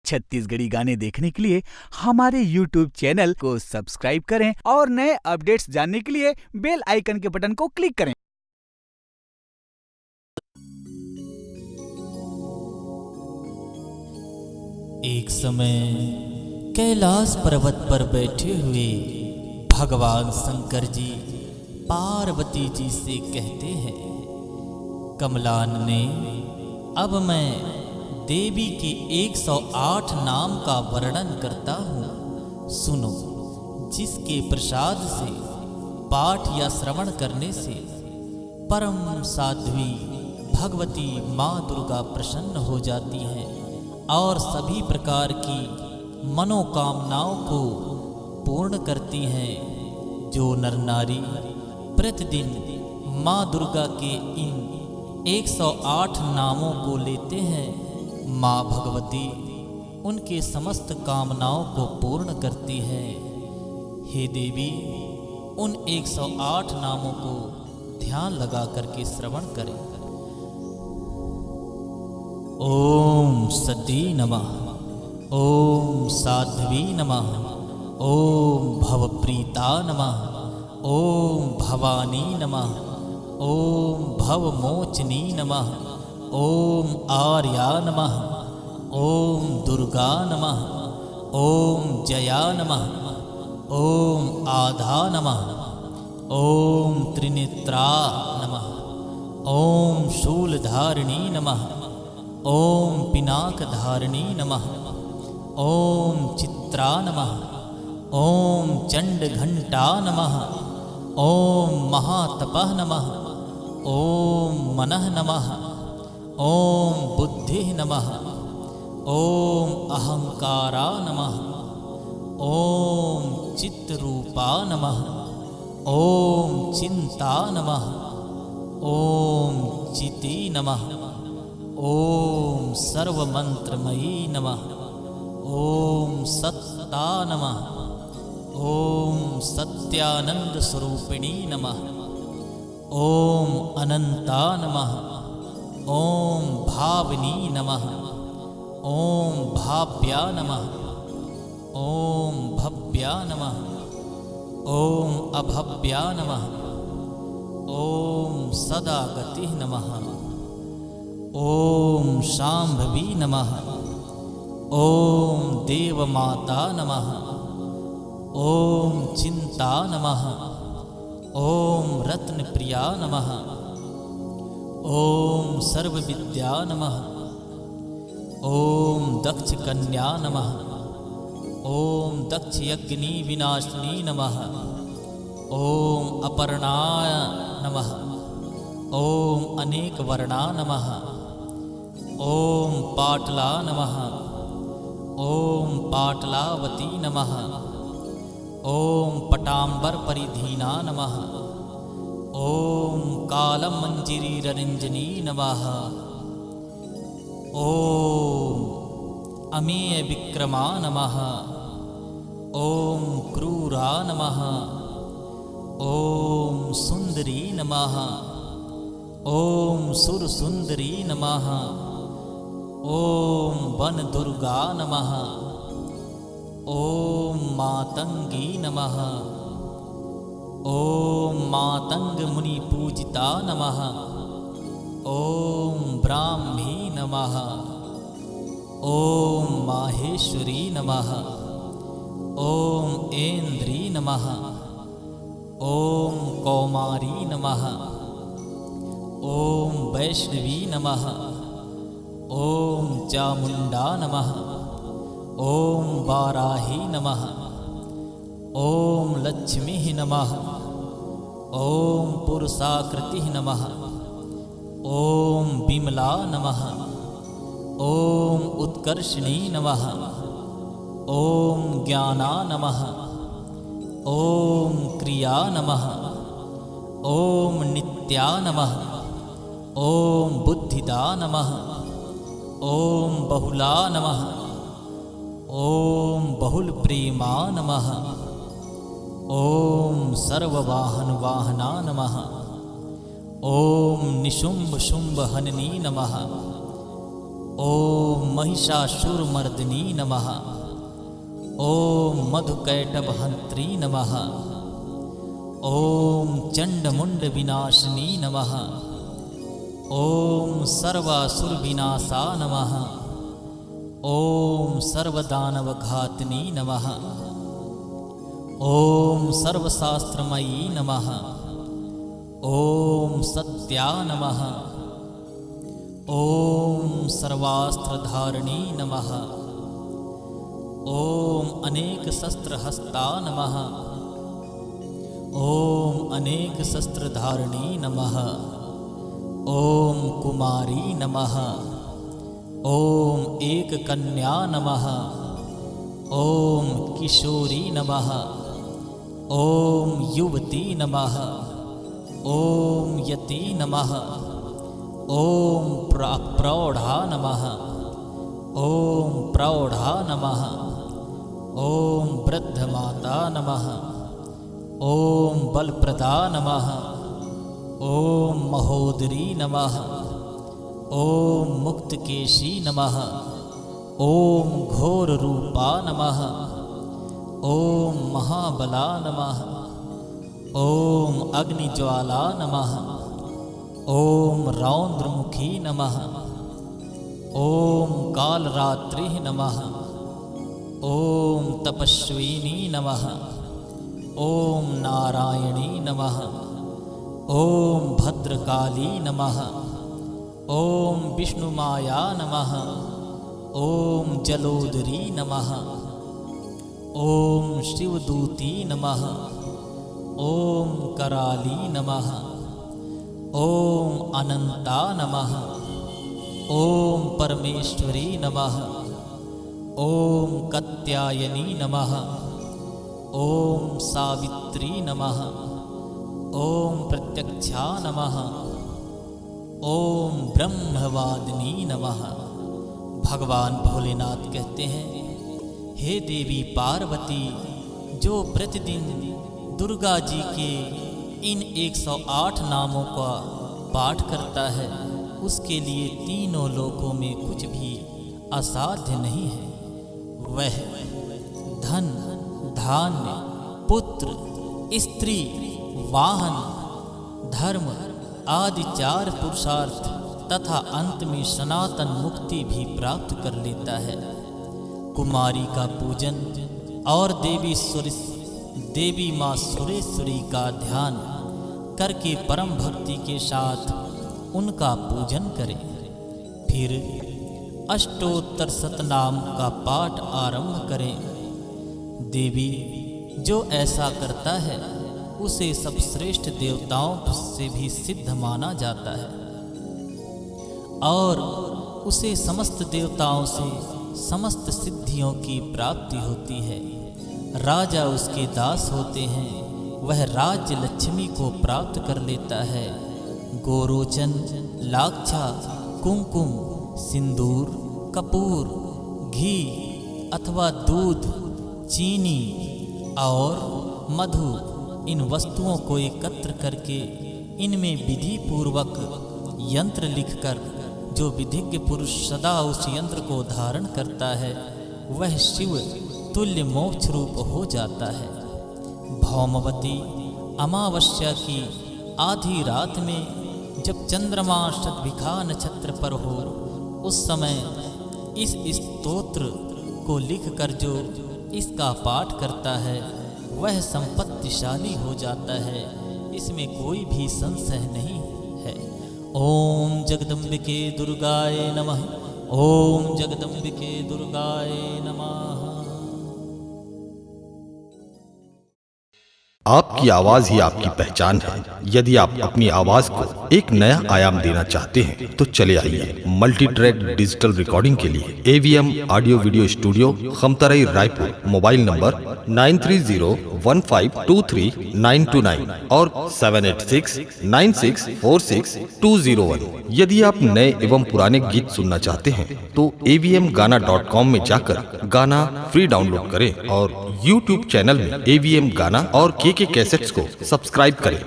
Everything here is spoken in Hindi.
छत्तीसगढ़ी गाने देखने के लिए हमारे YouTube चैनल को सब्सक्राइब करें और नए अपडेट्स जानने के लिए बेल आइकन के बटन को क्लिक करें। एक समय कैलाश पर्वत पर बैठे हुए भगवान शंकर जी पार्वती जी से कहते हैं, कमलानने, अब मैं देवी के 108 नाम का वर्णन करता हूँ, सुनो। जिसके प्रसाद से, पाठ या श्रवण करने से परम साध्वी भगवती माँ दुर्गा प्रसन्न हो जाती हैं और सभी प्रकार की मनोकामनाओं को पूर्ण करती हैं। जो नर नारी प्रतिदिन माँ दुर्गा के इन 108 नामों को लेते हैं, माँ भगवती उनके समस्त कामनाओं को पूर्ण करती है। हे देवी, उन 108 नामों को ध्यान लगा करके श्रवण करें। ओम सती नमः, ओम साध्वी नमः, ओम भवप्रीता नमः, ओम भवानी नमः, ओम भवमोचनी नमः, ओम आर्या नमः, ओम दुर्गा नमः, ओम जया नमः, ओम आधा नमः, ओम त्रिनेत्रा नमः, ओम शूलधारिणी नमः, ओम पिनाकधारिणी नमः, ओम चित्रा नमः, ओम चंडघंटा नमः, ओम महातपः नमः, ओम मनः नमः, ओम बुद्धिः नमः, ओम अहंकारा नमः, ओम चित्तरूपा नमः, ओम चिंता नमः, ओम चिति नमः, ओम सर्वमंत्रमयी नमः, ओम सत्ता नमः, ओम सत्यानंद स्वरूपिणी नमः, ओम अनंता नमः, ओम भाविनी नमः, ओम भाव्या नमः, ओम भव्या नमः, ओम अभव्या नमः, ओम सदागति नमः, ओम शांभवी नमः, ओम देवमाता नमः, ओम चिंता नमः, ओम रत्नप्रिया नमः, ओम सर्वविद्या नमः, ओम दक्ष कन्या नमः, ओम दक्ष यज्ञनी विनाशिनी नमः, ओम अपर्णाय नमः, ओम अनेक वर्णा नमः, ओम पाटला नमः, ओम पाटलावती नमः, ओम पटाम्बर परिधीना नमः, ओम कालम मंजिरी रंजनी नमः, ओम अमेय विक्रमा नमः, ओम क्रूरा नमः, ओम सुंदरी नमः, ओम सुरसुंदरी नमः, ओम वन दुर्गा नमः, ओम मातंगी नमः, ओम मातंग मुनि पूजिता नमः, ओम ब्राह्मी नमः, ओम माहेश्वरी नमः, ओम ऐन्द्री नमः, ओम कौमारी नमः, ओम वैष्णवी नमः, ओम चामुंडा नमः, ओम वाराही नमः, ओम लक्ष्मी नमः, ओम पुरुषाकृति नमः, ओम विमला नमः, ओम उत्कर्षिणी नमः, ओम ज्ञाना नमः, ओम क्रिया नमः, ओम नित्या नमः, ओम बुद्धिदा नमः, ओम बहुला नमः, ओम बहुल प्रेमा नमः, ओम सर्ववाहन वाहना नमः, ओम निशुंभ शुंभ हननी नमः, ओम महिषासुरमर्दिनी नमः। ओम मधुकैटभहंत्री नमः। ओम चंडमुंड विनाशिनी नमः। ओम सर्वासुरविनाशा नमः। ओम सर्वदानवघातिनी नमः। ओम सर्वशास्त्रमयी नमः। ओम सत्या नमः। ओम सर्वास्त्रधारिणी नमः। ओम अनेक शस्त्रहस्ता नमः। ओम अनेक शस्त्रधारिणी नमः। ओम कुमारी नमः। ओम एक कन्या नमः। ओम किशोरी नमः। ओम युवती नमः। ओम यति नमः। ओम प्रौढ़ा नमः। ओम प्रौढ़ा नमः। ओम वृद्धमाता नमः। ओम बलप्रदा नमः। ओम महोदरी नमः। ओम मुक्तकेशी नमः। ओम घोर रूपा नमः। ओम महाबला नमः। ओम अग्निज्वाला नमः। ओम रौद्रमुखी नमः। ओम कालरात्रि नमः। ओम तपस्विनी नमः। ओम नारायणी नमः। ओम भद्रकाली नमः। ओम विष्णुमाया नमः। ओम जलोदरी नमः। ओम शिवदूती नमः। ओम कराली नमः। ओम अनंता नमः। ओम परमेश्वरी नमः। ओम कात्यायनी नमः। ओम सावित्री नमः। ओम प्रत्यक्षा नमः। ओम ब्रह्मवादिनी नमः। भगवान भोलेनाथ कहते हैं, हे देवी पार्वती, जो प्रतिदिन दुर्गा जी के इन 108 नामों का पाठ करता है, उसके लिए तीनों लोकों में कुछ भी असाध्य नहीं है। वह धन, धान्य, पुत्र, स्त्री, वाहन, धर्म आदि 4 पुरुषार्थ तथा अंत में सनातन मुक्ति भी प्राप्त कर लेता है। कुमारी का पूजन और देवी माँ सुरेश्वरी का ध्यान करके परम भक्ति के साथ उनका पूजन करें। फिर अष्टोत्तर शतनाम का पाठ आरंभ करें। देवी जो ऐसा करता है उसे सब श्रेष्ठ देवताओं से भी सिद्ध माना जाता है और उसे समस्त देवताओं से समस्त सिद्धियों की प्राप्ति होती है। राजा उसके दास होते हैं। वह राज्य लक्ष्मी को प्राप्त कर लेता है। गोरोचन, लाक्षा, कुमकुम, सिंदूर, कपूर, घी अथवा दूध, चीनी और मधु, इन वस्तुओं को एकत्र करके इनमें विधि पूर्वक यंत्र लिखकर जो विधिज्ञ पुरुष सदा उस यंत्र को धारण करता है, वह शिव तुल्य मोक्ष रूप हो जाता है। भौमवती अमावस्या की आधी रात में जब चंद्रमा शतभिखा नक्षत्र पर हो, उस समय इस स्तोत्र को लिखकर जो इसका पाठ करता है वह संपत्तिशाली हो जाता है। इसमें कोई भी संशय नहीं है। ओम जगदम्बिके दुर्गाय नमः। ओम जगदम्बिके दुर्गाय नमः। आपकी आवाज ही आपकी पहचान है। यदि आप अपनी आवाज को एक नया आयाम देना चाहते हैं तो चले आइए मल्टी ट्रैक डिजिटल रिकॉर्डिंग के लिए AVM audio video studio, Khamtarai, Raipur. Mobile number 9301523929 और 7869646201। यदि आप नए एवं पुराने गीत सुनना चाहते हैं तो avmgana.com में जाकर गाना फ्री डाउनलोड करें और YouTube चैनल में AVM गाना और KK कैसेट्स को सब्सक्राइब करें।